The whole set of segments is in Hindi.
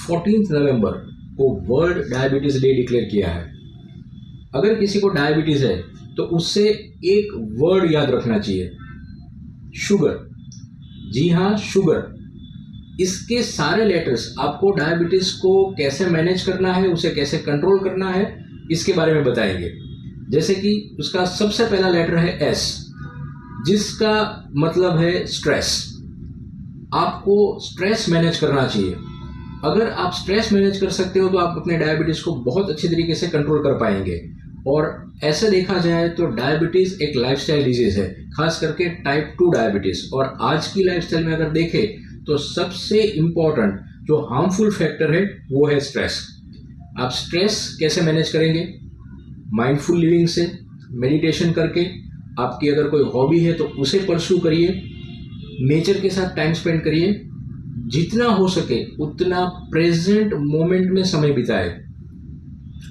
14 नवंबर को वर्ल्ड डायबिटीज डे डिक्लेयर किया है। अगर किसी को डायबिटीज है तो उससे एक वर्ड याद रखना चाहिए, शुगर। जी हाँ, शुगर। इसके सारे लेटर्स आपको डायबिटीज को कैसे मैनेज करना है, उसे कैसे कंट्रोल करना है, इसके बारे में बताएंगे। जैसे कि उसका सबसे पहला लेटर है एस, जिसका मतलब है स्ट्रेस। आपको स्ट्रेस मैनेज करना चाहिए। अगर आप स्ट्रेस मैनेज कर सकते हो तो आप अपने डायबिटीज को बहुत अच्छी तरीके से कंट्रोल कर पाएंगे। और ऐसे देखा जाए तो डायबिटीज एक लाइफस्टाइल डिजीज है, खास करके टाइप 2 डायबिटीज। और आज की लाइफस्टाइल में अगर देखें तो सबसे इम्पोर्टेंट जो हार्मफुल फैक्टर है वो है स्ट्रेस। आप स्ट्रेस कैसे मैनेज करेंगे? माइंडफुल लिविंग से, मेडिटेशन करके। आपकी अगर कोई हॉबी है तो उसे परस्यू करिए, नेचर के साथ टाइम स्पेंड करिए, जितना हो सके उतना प्रेजेंट मोमेंट में समय बिताए,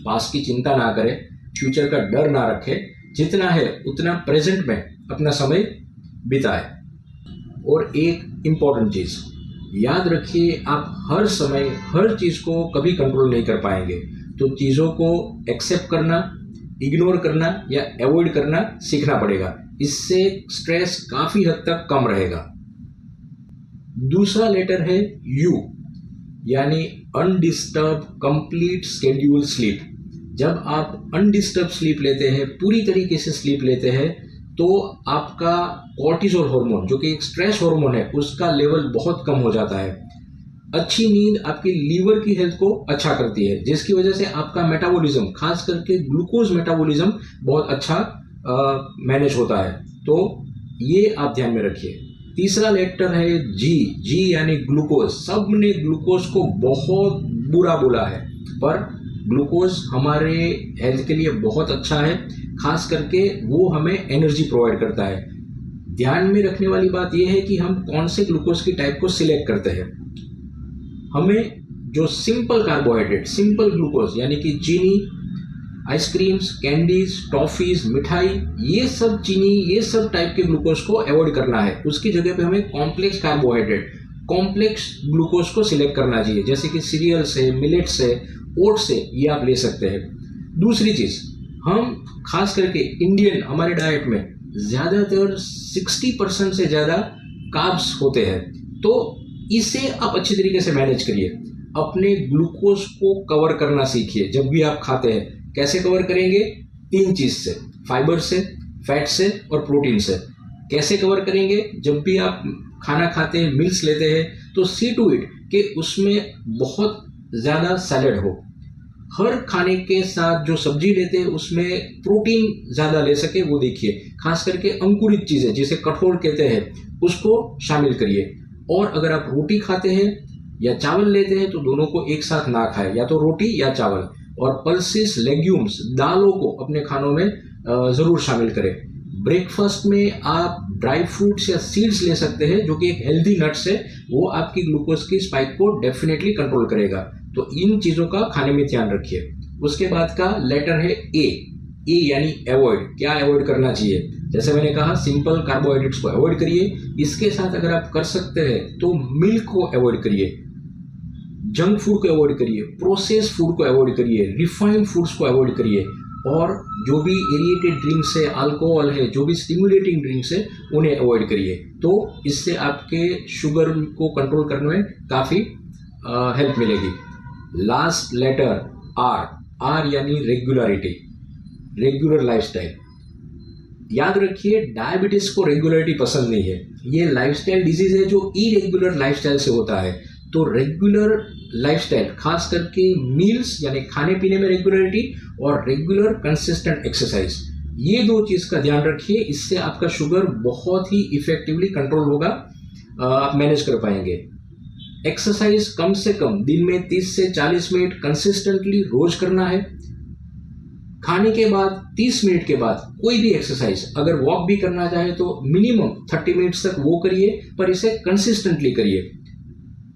पास्ट की चिंता ना करें, फ्यूचर का डर ना रखें, जितना है उतना प्रेजेंट में अपना समय बिताए। और एक इम्पॉर्टेंट चीज़ याद रखिए, आप हर समय हर चीज़ को कभी कंट्रोल नहीं कर पाएंगे, तो चीज़ों को एक्सेप्ट करना, इग्नोर करना या अवॉइड करना सीखना पड़ेगा। इससे स्ट्रेस काफ़ी हद तक कम रहेगा। दूसरा लेटर है यू, यानी अनडिस्टर्ब कंप्लीट स्केड्यूल स्लीप। जब आप अनडिस्टर्ब स्लीप लेते हैं, पूरी तरीके से स्लीप लेते हैं, तो आपका कॉर्टिसोल हार्मोन, जो कि एक स्ट्रेस हार्मोन है, उसका लेवल बहुत कम हो जाता है। अच्छी नींद आपकी लीवर की हेल्थ को अच्छा करती है, जिसकी वजह से आपका मेटाबॉलिज्म, खास करके ग्लूकोज मेटाबॉलिज्म बहुत अच्छा मैनेज होता है। तो ये आप ध्यान में रखिए। तीसरा लेटर है जी, जी यानी ग्लूकोज। सब ने ग्लूकोज को बहुत बुरा बोला है, पर ग्लूकोज हमारे हेल्थ के लिए बहुत अच्छा है। खास करके वो हमें एनर्जी प्रोवाइड करता है। ध्यान में रखने वाली बात यह है कि हम कौन से ग्लूकोज की टाइप को सिलेक्ट करते हैं। हमें जो सिंपल कार्बोहाइड्रेट, सिंपल ग्लूकोज यानी कि चीनी, आइसक्रीम्स, कैंडीज, टॉफीज, मिठाई, ये सब चीनी, ये सब टाइप के ग्लूकोज को अवॉइड करना है। उसकी जगह पे हमें कॉम्प्लेक्स कार्बोहाइड्रेट, कॉम्प्लेक्स ग्लूकोज को सिलेक्ट करना चाहिए, जैसे कि सीरियल से, मिलेट से, ओट से, ये आप ले सकते हैं। दूसरी चीज़, हम खास करके इंडियन हमारे डाइट में ज़्यादातर 60% से ज़्यादा कार्ब्स होते हैं, तो इसे आप अच्छी तरीके से मैनेज करिए। अपने ग्लूकोज को कवर करना सीखिए जब भी आप खाते हैं। कैसे कवर करेंगे? 3 चीज़ से, फाइबर से, फैट से और प्रोटीन से। कैसे कवर करेंगे? जब भी आप खाना खाते हैं, मील्स लेते हैं, तो सी टू इट कि उसमें बहुत ज़्यादा सैलेड हो। हर खाने के साथ जो सब्जी लेते हैं उसमें प्रोटीन ज़्यादा ले सके वो देखिए। खास करके अंकुरित चीज़ें, जिसे कठोर कहते हैं, उसको शामिल करिए। और अगर आप रोटी खाते हैं या चावल लेते हैं तो दोनों को एक साथ ना खाएं, या तो रोटी या चावल। और पल्सेस, लेग्यूम्स, दालों को अपने खानों में ज़रूर शामिल करें। ब्रेकफास्ट में आप ड्राई फ्रूट्स या सीड्स ले सकते हैं, जो कि एक हेल्दी नट्स है, वो आपकी ग्लूकोज की स्पाइक को डेफिनेटली कंट्रोल करेगा। तो इन चीज़ों का खाने में ध्यान रखिए। उसके बाद का लेटर है ए, ए यानी अवॉइड। क्या अवॉइड करना चाहिए? जैसे मैंने कहा, सिंपल कार्बोहाइड्रेट्स को अवॉइड करिए। इसके साथ अगर आप कर सकते हैं तो मिल्क को अवॉइड करिए, जंक फूड को अवॉइड करिए, प्रोसेस फूड को अवॉइड करिए, रिफाइंड फूड्स को अवॉइड करिए, और जो भी एरिएटेड ड्रिंक्स है, अल्कोहल है, जो भी स्टिमुलेटिंग ड्रिंक्स है, उन्हें अवॉइड करिए। तो इससे आपके शुगर को कंट्रोल करने में काफ़ी हेल्प मिलेगी। लास्ट लेटर आर, आर यानी रेगुलरिटी, रेगुलर लाइफस्टाइल। याद रखिए, डायबिटीज को रेगुलरिटी पसंद नहीं है। ये लाइफस्टाइल डिजीज है जो इरेगुलर लाइफस्टाइल से होता है। तो रेगुलर लाइफस्टाइल, खास करके मील्स यानी खाने पीने में रेगुलरिटी, और रेगुलर कंसिस्टेंट एक्सरसाइज, ये 2 चीज़ का ध्यान रखिए। इससे आपका शुगर बहुत ही इफेक्टिवली कंट्रोल होगा, आप मैनेज कर पाएंगे। एक्सरसाइज कम से कम दिन में 30 से 40 मिनट कंसिस्टेंटली रोज करना है। खाने के बाद 30 मिनट के बाद कोई भी एक्सरसाइज, अगर वॉक भी करना चाहे तो मिनिमम 30 मिनट्स तक वो करिए, पर इसे कंसिस्टेंटली करिए।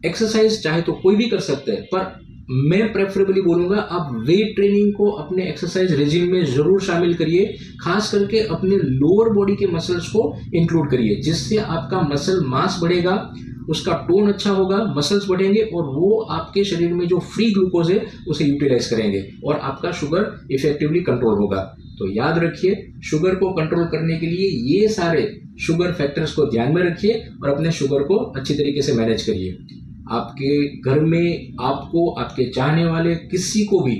एक्सरसाइज चाहे तो कोई भी कर सकते हैं, पर मैं प्रेफरेबली बोलूँगा आप वेट ट्रेनिंग को अपने एक्सरसाइज रेजिम में ज़रूर शामिल करिए। खास करके अपने लोअर बॉडी के मसल्स को इंक्लूड करिए, जिससे आपका मसल मास बढ़ेगा उसका टोन अच्छा होगा, मसल्स बढ़ेंगे और वो आपके शरीर में जो फ्री ग्लूकोज है उसे यूटिलाइज करेंगे और आपका शुगर इफेक्टिवली कंट्रोल होगा। तो याद रखिए, शुगर को कंट्रोल करने के लिए ये सारे शुगर फैक्टर्स को ध्यान में रखिए और अपने शुगर को अच्छी तरीके से मैनेज करिए। आपके घर में आपको, आपके चाहने वाले किसी को भी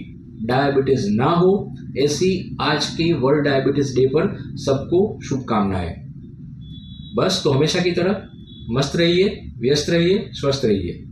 डायबिटीज ना हो, ऐसी आज के वर्ल्ड डायबिटीज डे पर सबको शुभकामनाएं। बस तो हमेशा की तरह मस्त रहिए, व्यस्त रहिए, स्वस्थ रहिए।